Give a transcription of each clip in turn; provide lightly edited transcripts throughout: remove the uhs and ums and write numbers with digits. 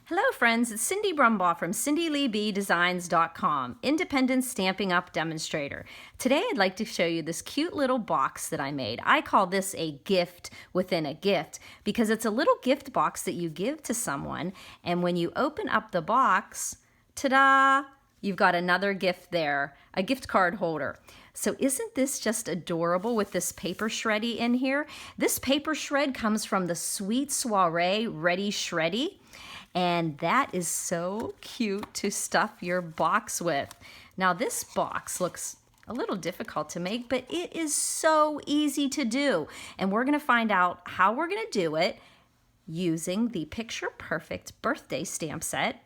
Hello friends, it's Cindy Brumbaugh from CindyLeeBDesigns.com, independent Stamping Up demonstrator. Today I'd like to show you this cute little box that I made. I call this a gift within a gift because it's a little gift box that you give to someone, and when you open up the box, ta-da, you've got another gift there, a gift card holder. So isn't this just adorable with this paper shreddy in here? This paper shred comes from the Sweet Soiree Ready Shreddy. And that is so cute to stuff your box with. Now this box looks a little difficult to make, but it is so easy to do. And we're gonna find out how we're gonna do it using the Picture Perfect birthday stamp set.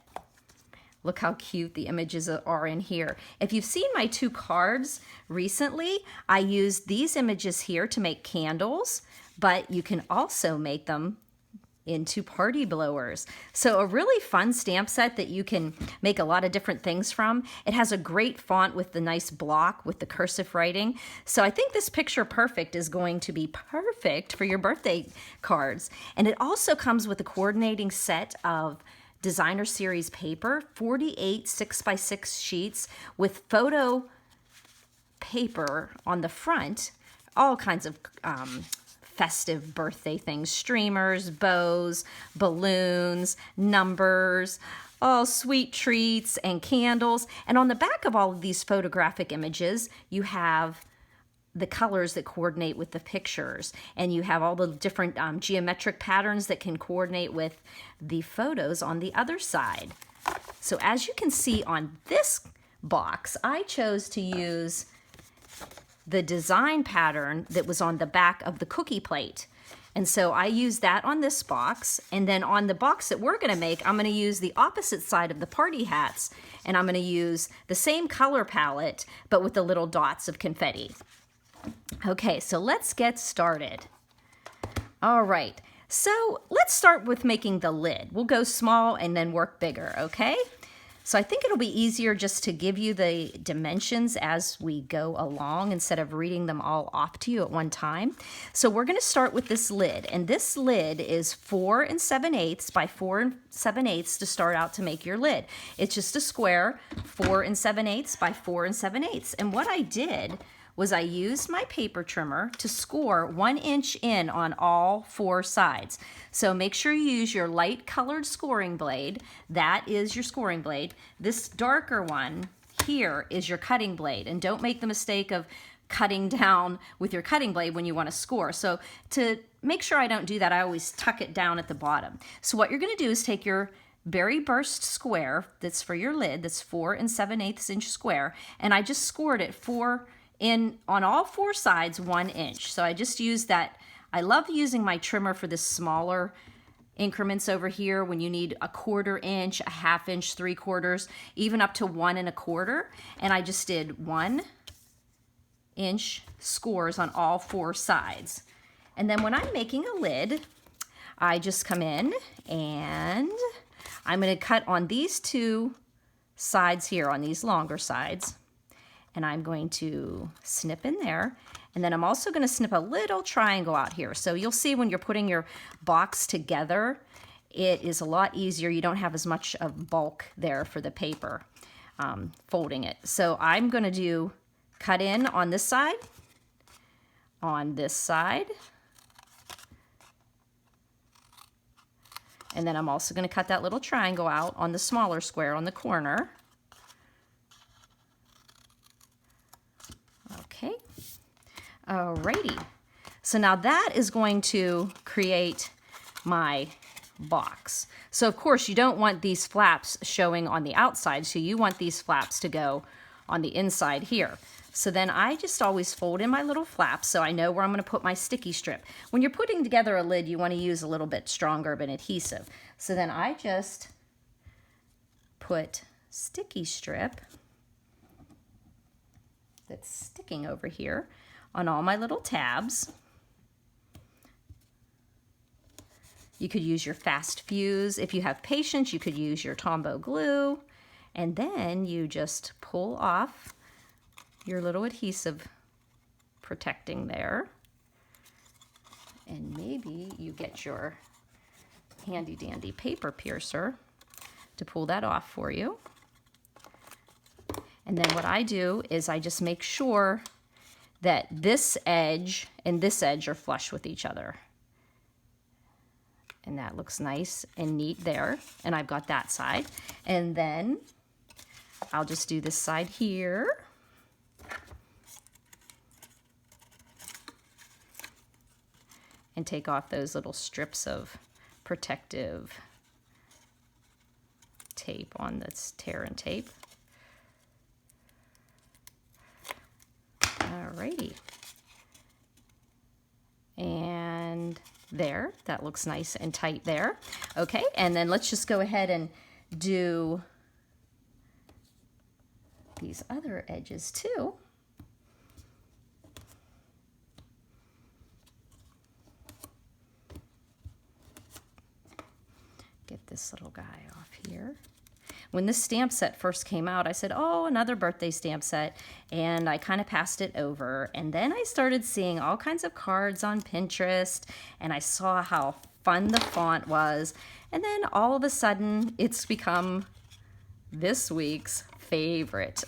Look how cute the images are in here. If you've seen my two cards recently, I used these images here to make candles, but you can also make them into party blowers. So a really fun stamp set that you can make a lot of different things from. It has a great font with the nice block with the cursive writing. So I think this Picture Perfect is going to be perfect for your birthday cards. And it also comes with a coordinating set of designer series paper, 48 6x6 sheets with photo paper on the front, all kinds of festive birthday things, streamers, bows, balloons, numbers, sweet treats and candles. And on the back of all of these photographic images, you have the colors that coordinate with the pictures, and you have all the different geometric patterns that can coordinate with the photos on the other side. So as you can see on this box, I chose to use the design pattern that was on the back of the cookie plate. And so I used that on this box, and then on the box that we're gonna make, I'm gonna use the opposite side of the party hats, and I'm gonna use the same color palette, but with the little dots of confetti. Okay, so let's get started. All right, so let's start with making the lid. We'll go small and then work bigger, okay? So I think it'll be easier just to give you the dimensions as we go along instead of reading them all off to you at one time. So we're going to start with this lid, and this lid is 4 7/8 by 4 7/8 to start out to make your lid. It's just a square, 4 7/8 by 4 7/8. And what I did was I used my paper trimmer to score 1 inch in on all 4 sides. So make sure you use your light colored scoring blade. That is your scoring blade. This darker one here is your cutting blade. And don't make the mistake of cutting down with your cutting blade when you want to score. So to make sure I don't do that, I always tuck it down at the bottom. So what you're going to do is take your berry burst square that's for your lid, that's 4 7/8 inch square, and I just scored it on all 4 sides 1 inch. So I just used that. I love using my trimmer for the smaller increments over here when you need a 1/4 inch, a 1/2 inch, 3/4, even up to 1 1/4. And I just did 1 inch scores on all 4 sides. And then when I'm making a lid, I just come in and I'm going to cut on these 2 sides here, on these longer sides. And I'm going to snip in there. And then I'm also going to snip a little triangle out here. So you'll see when you're putting your box together, it is a lot easier. You don't have as much of bulk there for the paper folding it. So I'm going to cut in on this side, on this side. And then I'm also going to cut that little triangle out on the smaller square on the corner. Okay, alrighty. So now that is going to create my box. So of course you don't want these flaps showing on the outside, so you want these flaps to go on the inside here. So then I just always fold in my little flaps so I know where I'm going to put my sticky strip. When you're putting together a lid, you want to use a little bit stronger of an adhesive. So then I just put sticky strip that's sticking over here on all my little tabs. You could use your fast fuse. If you have patience, you could use your Tombow glue. And then you just pull off your little adhesive protecting there. And maybe you get your handy dandy paper piercer to pull that off for you. And then what I do is I just make sure that this edge and this edge are flush with each other. And that looks nice and neat there. And I've got that side. And then I'll just do this side here. And take off those little strips of protective tape on this tear and tape. Alrighty. And there, that looks nice and tight there. Okay, and then let's just go ahead and do these other edges too. Get this little guy off here. When this stamp set first came out, I said, oh, another birthday stamp set, and I kind of passed it over. And then I started seeing all kinds of cards on Pinterest, and I saw how fun the font was. And then all of a sudden, it's become this week's favorite.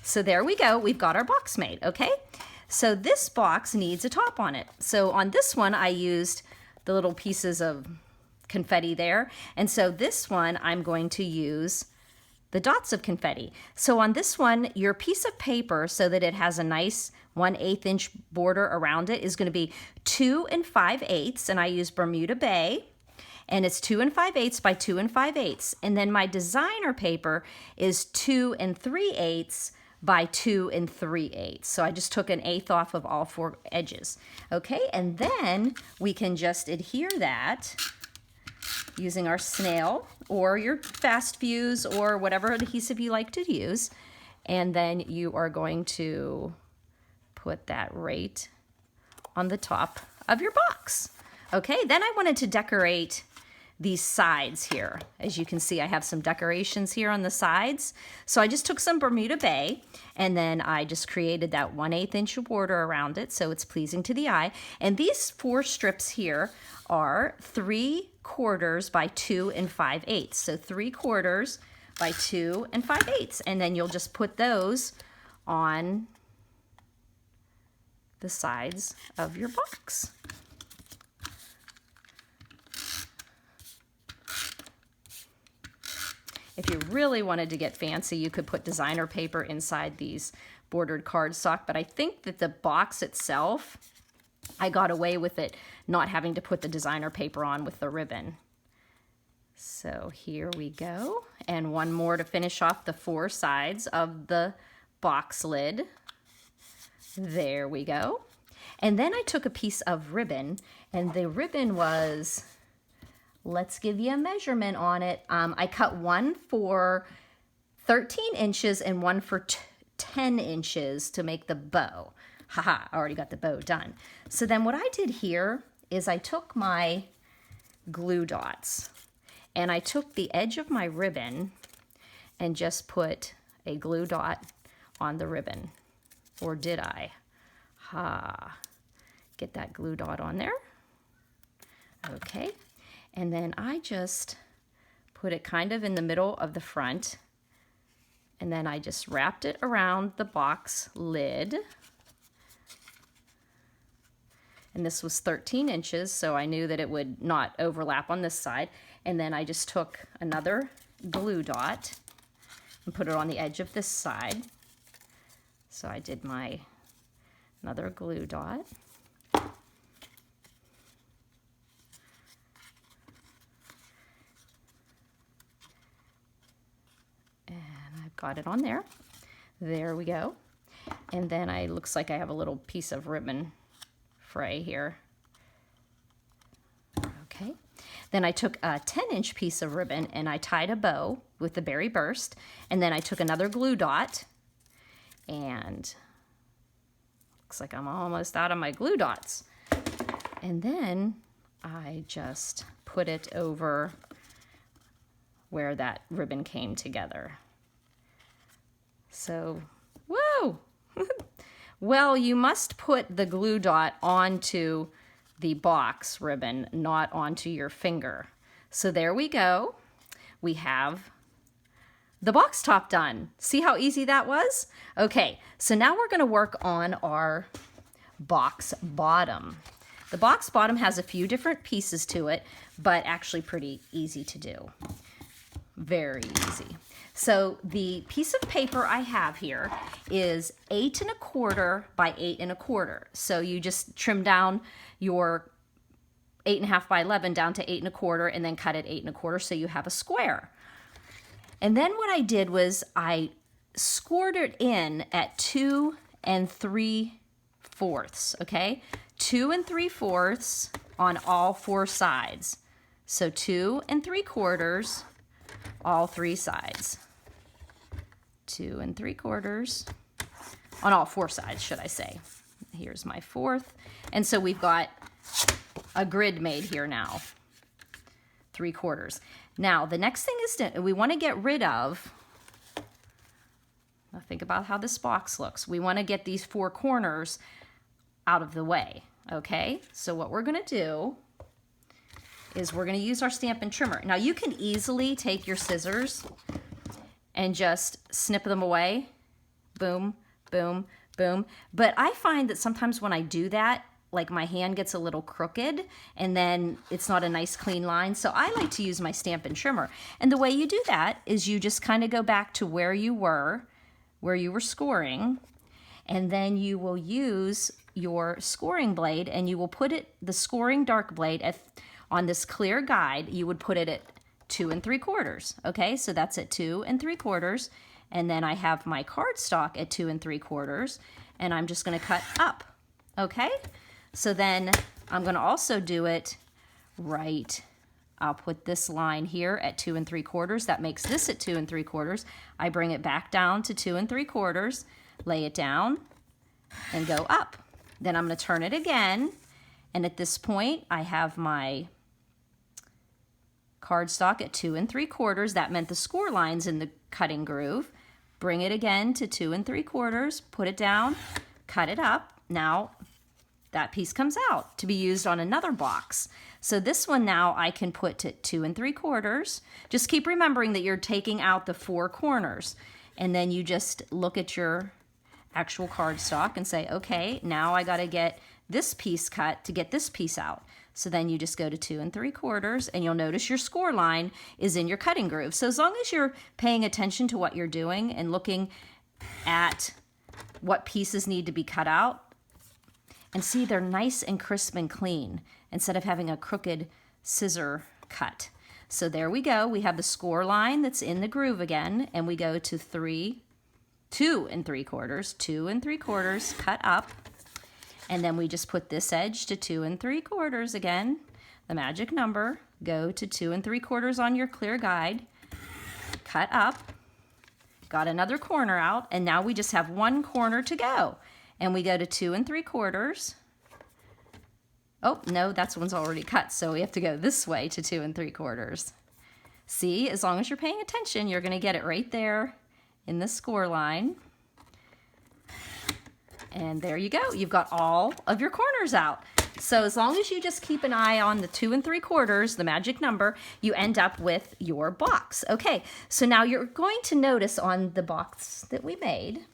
So there we go. We've got our box made, okay? So this box needs a top on it. So on this one, I used the little pieces of confetti there. And so this one, I'm going to use the dots of confetti. So on this one, your piece of paper, so that it has a nice 1/8 inch border around it, is going to be 2 5/8, and I use Bermuda Bay, and it's 2 5/8 by 2 5/8. And then my designer paper is 2 3/8 by 2 3/8. So I just took 1/8 off of all 4 edges. Okay, and then we can just adhere that using our snail or your fast fuse or whatever adhesive you like to use. And then you are going to put that right on the top of your box. Okay, then I wanted to decorate these sides here. As you can see, I have some decorations here on the sides. So I just took some Bermuda Bay, and then I just created that 1/8 inch border around it so it's pleasing to the eye. And these 4 strips here are 3/4 by 2 5/8. So 3/4 by 2 5/8. And then you'll just put those on the sides of your box. If you really wanted to get fancy, you could put designer paper inside these bordered cardstock, but I think that the box itself, I got away with it not having to put the designer paper on with the ribbon. So here we go. And one more to finish off the 4 sides of the box lid. There we go. And then I took a piece of ribbon, and the ribbon was, let's give you a measurement on it. I cut one for 13 inches and one for 10 inches to make the bow. Haha, I already got the bow done. So then what I did here is I took my glue dots and I took the edge of my ribbon and just put a glue dot on the ribbon. Or did I? Get that glue dot on there. Okay. And then I just put it kind of in the middle of the front, and then I just wrapped it around the box lid. And this was 13 inches, so I knew that it would not overlap on this side. And then I just took another glue dot and put it on the edge of this side. So I did my another glue dot. Got it on there. There we go. And then looks like I have a little piece of ribbon fray here. Okay. Then I took a 10-inch piece of ribbon and I tied a bow with the berry burst. And then I took another glue dot, and looks like I'm almost out of my glue dots. And then I just put it over where that ribbon came together. So, whoa! Well, you must put the glue dot onto the box ribbon, not onto your finger. So there we go. we have the box top done. See how easy that was? Okay, so now we're going to work on our box bottom. The box bottom has a few different pieces to it, but actually pretty easy to do. Very easy. So the piece of paper I have here is 8 1/4 by 8 1/4. So you just trim down your 8 1/2 by 11 down to 8 1/4 and then cut it 8 1/4 so you have a square. And then what I did was I scored it in at 2 3/4, okay? 2 3/4 on all 4 sides. So 2 3/4 all 3 sides. 2 3/4 on all 4 sides, should I say. Here's my 4th. And so we've got a grid made here now. 3/4. Now, the next thing is we want to get rid of, now think about how this box looks. We want to get these 4 corners out of the way, okay? So what we're going to do is we're going to use our Stampin' trimmer. Now, you can easily take your scissors and just snip them away. Boom, boom, boom. But I find that sometimes when I do that, like my hand gets a little crooked and then it's not a nice clean line. So I like to use my Stampin' trimmer. And the way you do that is you just kind of go back to where you were scoring, and then you will use your scoring blade and you will put the scoring dark blade on this clear guide. You would put it at 2 3/4. Okay, so that's at 2 3/4. And then I have my cardstock at 2 3/4, and I'm just going to cut up. Okay. So then I'm going to also do it right. I'll put this line here at 2 3/4. That makes this at 2 3/4. I bring it back down to 2 3/4, lay it down, and go up. Then I'm going to turn it again. And at this point, I have my cardstock at 2 3/4. That meant the score line's in the cutting groove. Bring it again to 2 3/4, put it down, cut it up. Now, that piece comes out to be used on another box. So this one now I can put to 2 3/4. Just keep remembering that you're taking out the 4 corners. And then you just look at your actual cardstock and say, okay, now I got to get this piece cut to get this piece out. So then you just go to 2 3/4, and you'll notice your score line is in your cutting groove. So as long as you're paying attention to what you're doing and looking at what pieces need to be cut out, and see they're nice and crisp and clean instead of having a crooked scissor cut. So there we go. We have the score line that's in the groove again, and we go to 2 3/4, 2 3/4, cut up, and then we just put this edge to 2 3/4 again, the magic number, go to 2 3/4 on your clear guide, cut up, got another corner out, and now we just have 1 corner to go. And we go to 2 3/4. Oh, no, that one's already cut, so we have to go this way to 2 3/4. See, as long as you're paying attention, you're going to get it right there in the score line. And there you go. You've got all of your corners out. So as long as you just keep an eye on the 2 3/4, the magic number, you end up with your box. Okay, so now you're going to notice on the box that we made,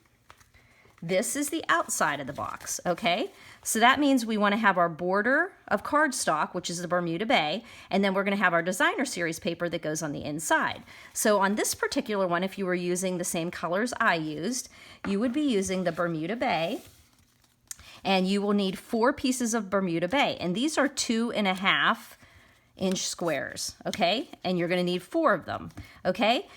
this is the outside of the box, okay? So that means we want to have our border of cardstock, which is the Bermuda Bay, and then we're going to have our designer series paper that goes on the inside. So on this particular one, if you were using the same colors I used, you would be using the Bermuda Bay, and you will need 4 pieces of Bermuda Bay, and these are 2 1/2 inch squares, okay? And you're going to need 4 of them, okay?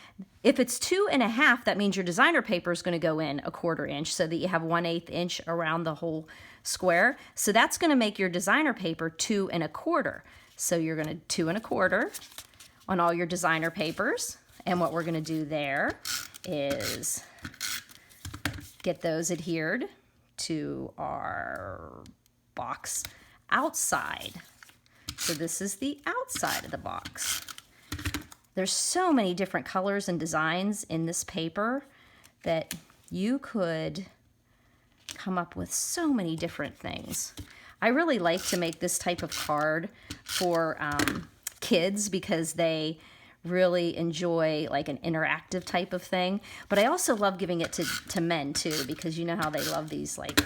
If it's 2 1/2, that means your designer paper is going to go in 1/4 inch so that you have 1/8 inch around the whole square. So that's going to make your designer paper 2 1/4. So you're going to 2 1/4 on all your designer papers. And what we're going to do there is get those adhered to our box outside. So this is the outside of the box. There's so many different colors and designs in this paper that you could come up with so many different things. I really like to make this type of card for kids because they really enjoy like an interactive type of thing. But I also love giving it to men too, because you know how they love these like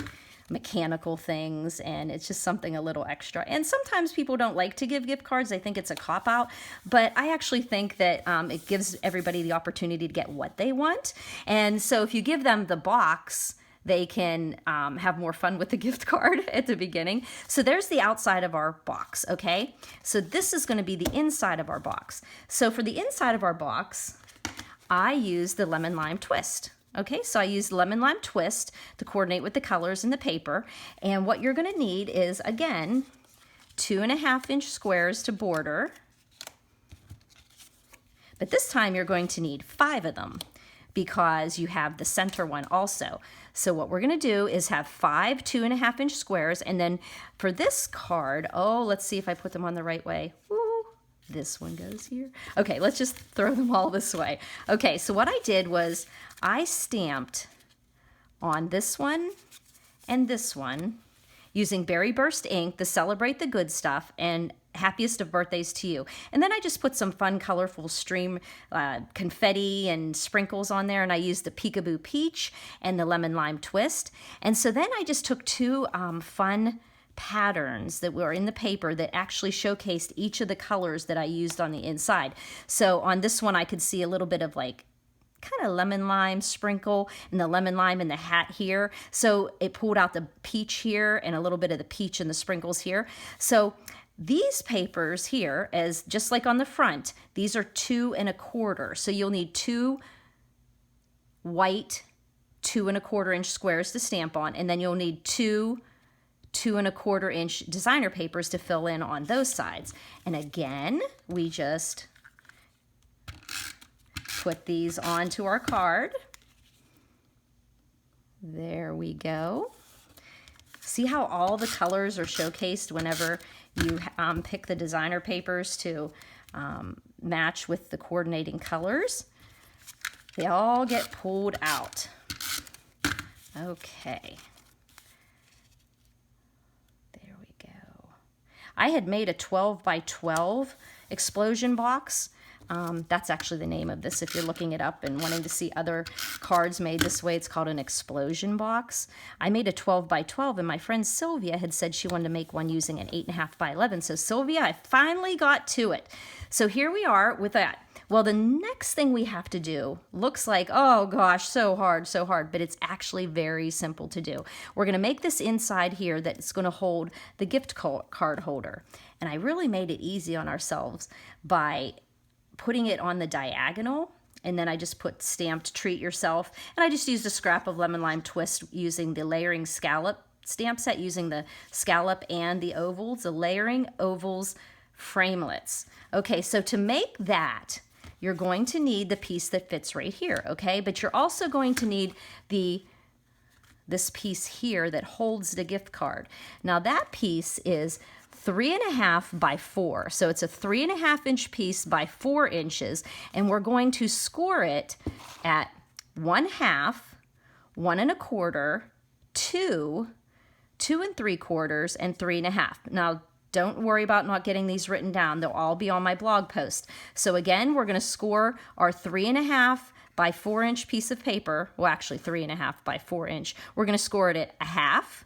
mechanical things, and it's just something a little extra. And sometimes people don't like to give gift cards. They think it's a cop-out, but I actually think that it gives everybody the opportunity to get what they want. And so if you give them the box, they can have more fun with the gift card at the beginning. So there's the outside of our box, okay? So this is going to be the inside of our box. So for the inside of our box, I use the lemon lime twist. Okay, so I used lemon lime twist to coordinate with the colors in the paper. And what you're going to need is, again, 2.5-inch squares to border. But this time you're going to need 5 of them because you have the center one also. So what we're going to do is have 5 2.5-inch squares. And then for this card, oh, let's see if I put them on the right way. Woo. This one goes here. Okay, let's just throw them all this way. Okay, so what I did was I stamped on this one and this one using Berry Burst ink to celebrate the good stuff and happiest of birthdays to you. And then I just put some fun, colorful stream confetti and sprinkles on there, and I used the Peekaboo Peach and the Lemon Lime Twist. And so then I just took 2 fun patterns that were in the paper that actually showcased each of the colors that I used on the inside. So on this one I could see a little bit of like kind of lemon lime sprinkle and the lemon lime in the hat here. So it pulled out the peach here and a little bit of the peach and the sprinkles here. So these papers here, as just like on the front, these are 2 1/4. So you'll need 2 white 2 1/4-inch squares to stamp on, and then you'll need 2 2 1/4-inch designer papers to fill in on those sides. And again, we just put these onto our card. There we go. See how all the colors are showcased whenever you pick the designer papers to match with the coordinating colors? They all get pulled out. Okay. There we go. I had made a 12 by 12 explosion box. That's actually the name of this if you're looking it up and wanting to see other cards made this way. It's called an explosion box. I made a 12 by 12, and my friend Sylvia had said she wanted to make one using an 8.5 by 11. So Sylvia, I finally got to it. So here we are with that. Well, the next thing we have to do looks like, oh gosh, so hard, but it's actually very simple to do. We're going to make this inside here that's going to hold the gift card holder. And I really made it easy on ourselves by putting it on the diagonal, and then I just put stamped treat yourself, and I just used a scrap of lemon lime twist using the layering scallop stamp set, using the scallop and the ovals, the layering ovals framelits. Okay, so to make that, you're going to need the piece that fits right here, okay? But you're also going to need this piece here that holds the gift card. Now that piece is 3.5 by 4. So it's a 3.5-inch piece by 4 inches, and we're going to score it at 1/2, 1 1/4, 2, 2 3/4, and 3.5. Now don't worry about not getting these written down. They'll all be on my blog post. So again, we're going to score our 3.5 by 4-inch piece of paper. Well, actually 3.5 by 4 inch. We're going to score it at 1/2,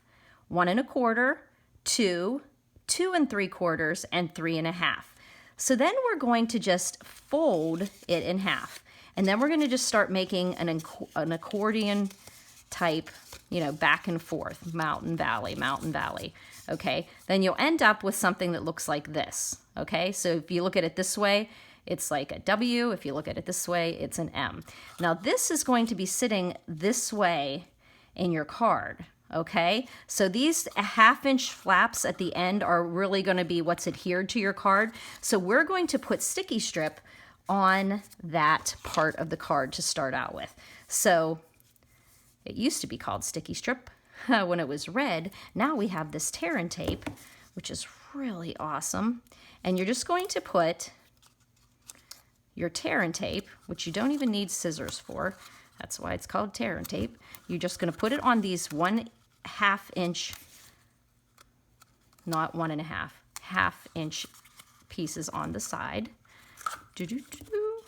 1 1/4, 2, 2 3/4, and 3.5. So then we're going to just fold it in half. And then we're going to just start making an accordion type, you know, back and forth, mountain, valley, mountain, valley. Okay, then you'll end up with something that looks like this. Okay, so if you look at it this way, it's like a W. If you look at it this way, it's an M. Now this is going to be sitting this way in your card. Okay, so these 1/2-inch flaps at the end are really going to be what's adhered to your card. So we're going to put sticky strip on that part of the card to start out with. So it used to be called sticky strip when it was red. Now we have this tear and tape, which is really awesome. And you're just going to put your tear and tape, which you don't even need scissors for. That's why it's called tear and tape. You're just going to put it on these 1/2-inch, not 1.5, 1/2-inch pieces on the side.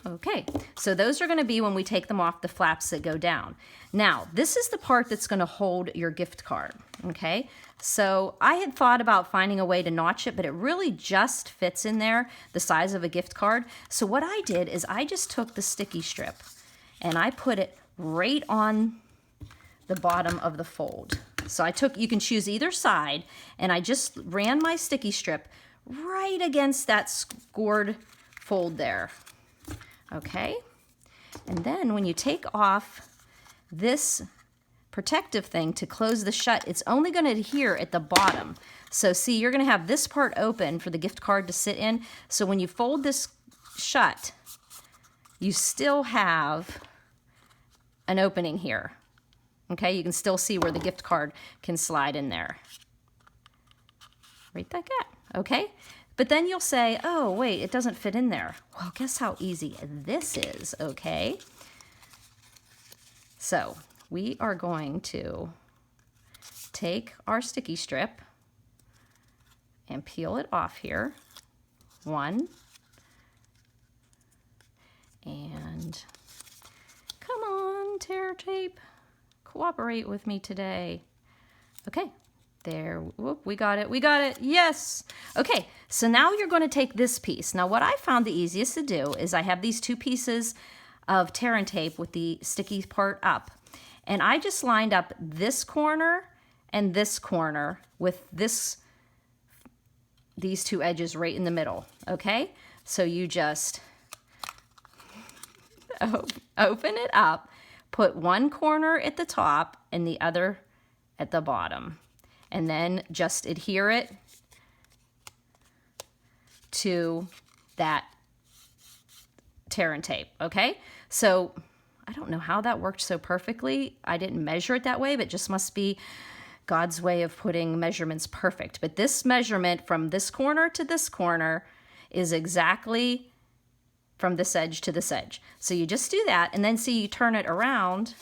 Okay, so those are going to be when we take them off, the flaps that go down. Now, this is the part that's going to hold your gift card, okay? So I had thought about finding a way to notch it, but it really just fits in there, the size of a gift card. So what I did is I just took the sticky strip and I put it right on the bottom of the fold. So you can choose either side, and I just ran my sticky strip right against that scored fold there. Okay, and then when you take off this protective thing to close the shut, it's only going to adhere at the bottom. So see, you're going to have this part open for the gift card to sit in. So when you fold this shut, you still have an opening here. Okay, you can still see where the gift card can slide in there. Right like that, okay? But then you'll say, oh, wait, it doesn't fit in there. Well, guess how easy this is, okay? So we are going to take our sticky strip and peel it off here. One. And come on, tear tape. Cooperate with me today. Okay. There, whoop, we got it, yes. Okay, so now you're going to take this piece. Now what I found the easiest to do is I have these two pieces of tear and tape with the sticky part up. And I just lined up this corner and this corner with these two edges right in the middle, okay? So you just open it up, put one corner at the top and the other at the bottom. And then just adhere it to that tear and tape, okay? So I don't know how that worked so perfectly. I didn't measure it that way, but it just must be God's way of putting measurements perfect. But this measurement from this corner to this corner is exactly from this edge to this edge. So you just do that, and then see, you turn it around.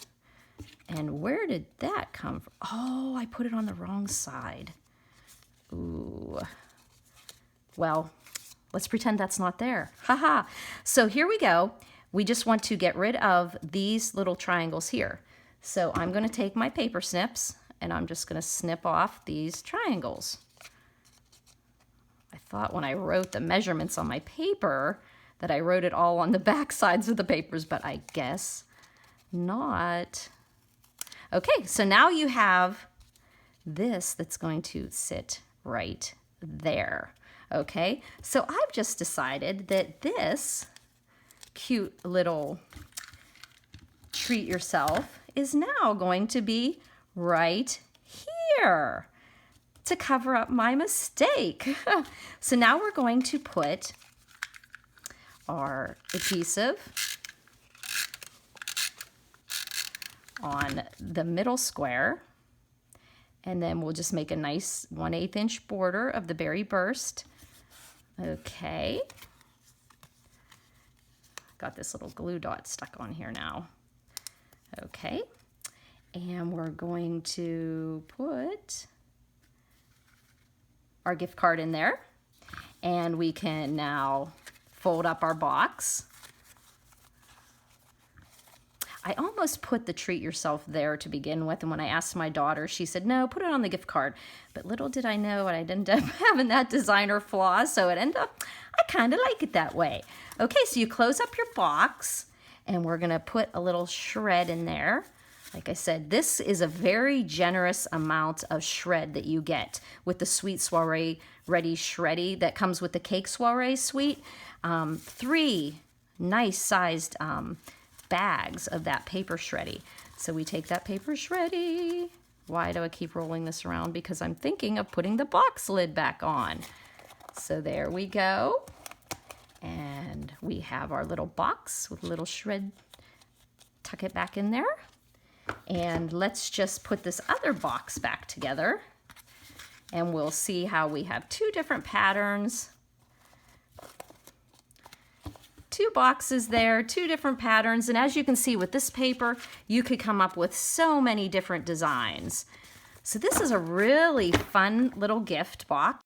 And where did that come from? Oh, I put it on the wrong side. Ooh. Well, let's pretend that's not there. Haha. So here we go. We just want to get rid of these little triangles here. So I'm going to take my paper snips and I'm just going to snip off these triangles. I thought when I wrote the measurements on my paper that I wrote it all on the back sides of the papers, but I guess not. Okay, so now you have this that's going to sit right there, okay? So I've just decided that this cute little treat yourself is now going to be right here to cover up my mistake. So now we're going to put our adhesive on the middle square, and then we'll just make a nice 1/8 inch border of the berry burst. Okay. Got this little glue dot stuck on here now. Okay. And we're going to put our gift card in there, and we can now fold up our box. I almost put the treat yourself there to begin with, and when I asked my daughter, she said, no, put it on the gift card. But little did I know, I ended up having that designer flaw, so it ended up, I kind of like it that way. Okay, so you close up your box, and we're gonna put a little shred in there. Like I said, this is a very generous amount of shred that you get with the Sweet Soiree Ready Shreddy that comes with the Cake Soiree Sweet. 3 nice sized bags of that paper shreddy. So we take that paper shreddy. Why do I keep rolling this around? Because I'm thinking of putting the box lid back on. So there we go. And we have our little box with a little shred. Tuck it back in there. And let's just put this other box back together. And we'll see how we have 2 different patterns. 2 boxes there, 2 different patterns, and as you can see with this paper, you could come up with so many different designs. So this is a really fun little gift box.